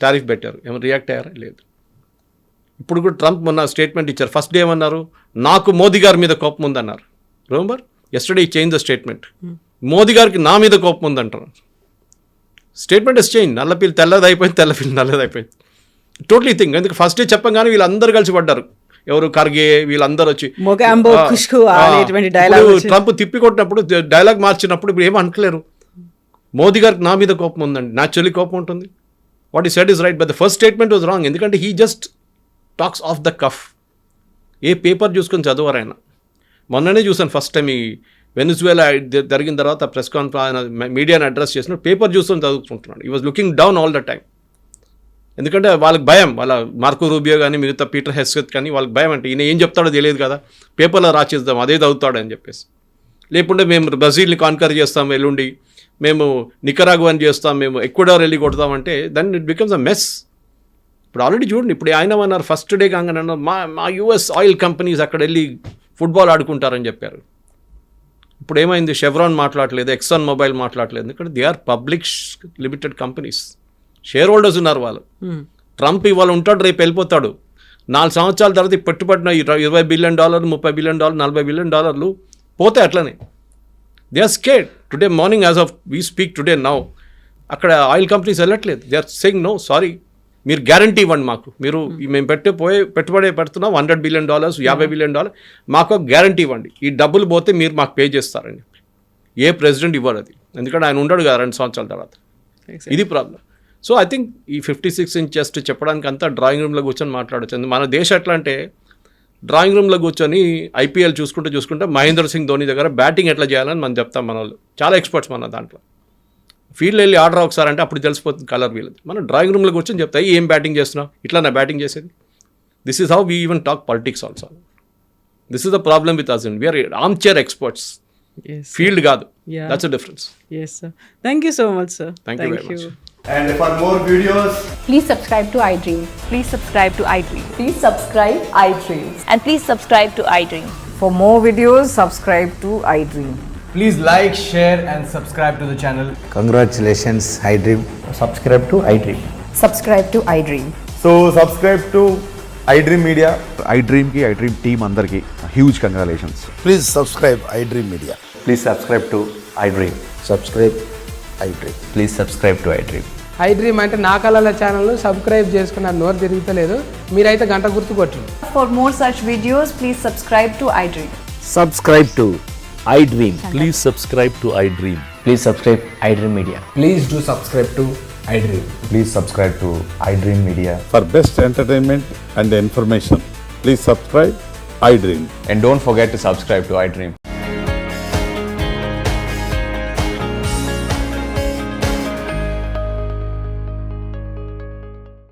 టారిఫ్ పెట్టారు, ఏమైనా రియాక్ట్ అయ్యారా? లేదు. ఇప్పుడు కూడా ట్రంప్ మొన్న స్టేట్మెంట్ ఇచ్చారు. ఫస్ట్ డే ఏమన్నారు, నాకు మోదీ గారి మీద కోపం ఉందన్నారు. Remember yesterday change the statement. Modi గారికి నా మీద కోపం ఉందంటారు. Statement is change. నల్లపిల్లి తెల్లదైపోయింది, తెల్లపిల్లి నల్లదైపోయింది. Totally thing. ఎందుకు ఫస్ట్ డే చెప్పగానే వీళ్ళందరూ కలిసి పడ్డారు. ఎవరు ఖర్గే వీళ్ళందరూ వచ్చి ట్రంప్ తిప్పి కొట్టినప్పుడు డైలాగ్ మార్చినప్పుడు ఇప్పుడు ఏమో అనట్లేరు. మోదీ గారికి నా మీద కోపం ఉందండి, న్యాచురలీ కోపం ఉంటుంది. What he said is right, but the first statement was wrong. ఎందుకంటే he just talks off the cuff. ఏ పేపర్ చూసుకొని చదవరు ఆయన. మొన్ననే చూసాను ఫస్ట్ టైం ఈ వెనిజువేలా జరిగిన తర్వాత ప్రెస్ కాన్ఫరెన్స్ ఆయన మీడియాని అడ్రస్ చేసినప్పుడు పేపర్ చూసుకొని చదువుకుంటున్నాడు. ఈ was looking down all the time. ఎందుకంటే వాళ్ళకి భయం, వాళ్ళ మార్కో రూబియో కానీ మిగతా పీటర్ హెస్కెత్ కానీ వాళ్ళకి భయం. అంటే ఈయన ఏం చెప్తాడో తెలియదు కదా, పేపర్లో రాచేద్దాం అదే చదువుతాడు అని చెప్పేసి. లేకుంటే మేము బ్రెజిల్ని కాన్కర్ చేస్తాం ఎల్లుండి, మేము నికరాగువాని చేస్తాం, మేము ఎక్వడార్ వెళ్ళి కొడతామంటే then it becomes a mess. ఇప్పుడు ఆల్రెడీ చూడండి, ఇప్పుడు ఆయన అన్నారు ఫస్ట్ డే కాగానే అన్నారు మా US ఆయిల్ కంపెనీస్ అక్కడ వెళ్ళి ఫుట్బాల్ ఆడుకుంటారని చెప్పారు. ఇప్పుడు ఏమైంది, షెవ్రాన్ మాట్లాడలేదు, ఎక్సాన్ మొబైల్ మాట్లాడలేదు. ఎందుకంటే they are public limited companies, shareholders ఉన్నారు వాళ్ళు. ట్రంప్ ఇవాళ ఉంటాడు, రేపు వెళ్ళిపోతాడు. 4 సంవత్సరాల తర్వాత పెట్టుబడిన $20 బిలియన్, $30 బిలియన్, $40 బిలియన్ పోతే అట్లనే. They are scared. Today morning as of we speak today now అక్కడ ఆయిల్ కంపెనీస్ వెళ్ళట్లేదు. They are saying no sorry, మీరు గ్యారంటీ ఇవ్వండి మాకు, మీరు మేము పెట్టుబడి పెడుతున్నాం $100 బిలియన్, $50 బిలియన్, మాకు గ్యారంటీ ఇవ్వండి, ఈ డబ్బులు పోతే మీరు మాకు పే చేస్తారని. ఏ ప్రెసిడెంట్ ఇవ్వరు అది, ఎందుకంటే ఆయన ఉండడు కదా 2 సంవత్సరాల తర్వాత. ఇది ప్రాబ్లం. సో ఐ థింక్ ఈ 56 ఇంచ్ చెస్ట్ చెప్పడానికి అంతా డ్రాయింగ్ రూమ్లో కూర్చొని మాట్లాడచ్చు. మన దేశం ఎట్లా అంటే డ్రాయింగ్ రూమ్లో కూర్చొని IPL చూసుకుంటే మహేంద్ర సింగ్ ధోని దగ్గర బ్యాటింగ్ ఎట్లా చేయాలని మనం చెప్తాం. మన వాళ్ళు చాలా ఎక్స్పర్ట్స్ మన దాంట్లో. ఫీల్డ్ వెళ్ళి ఆర్డర్ ఒకసారి అంటే అప్పుడు తెలిసిపోతుంది కలర్ వీళ్ళది. మనం డ్రాయింగ్ రూమ్లో కూర్చొని చెప్తాయి ఏం బ్యాటింగ్ చేస్తున్నావు, ఇట్లా నా బ్యాటింగ్ చేసేది. This is how we even talk politics also. This is the problem with us. We are armchair experts, field కాదు. That's a difference. Yes sir. Thank you so much sir. Thank you very much. And for more videos, please subscribe to iDream. Please subscribe to iDream. Please subscribe iDream. And please subscribe to iDream. For more videos, subscribe to iDream. please like, share and subscribe to the channel. Congratulations, iDream. Subscribe to iDream. Subscribe to iDream. So subscribe to iDream Media. iDream ki iDream team andarki huge congratulations. Please subscribe iDream Media. Please subscribe to iDream. Subscribe iDream. Please subscribe to iDream. iDream అంటే నా కళల channel subscribe చేసుకున్న నోరు తిరుగుతలేదు, మీరైతే గంట గుర్తు కొట్టండి. For more such videos, please subscribe to iDream. Subscribe to iDream. Please subscribe to iDream. Please subscribe iDream Media. Please do subscribe to iDream. Please subscribe to iDream Media. For best entertainment and information, please subscribe iDream. And don't forget to subscribe to iDream.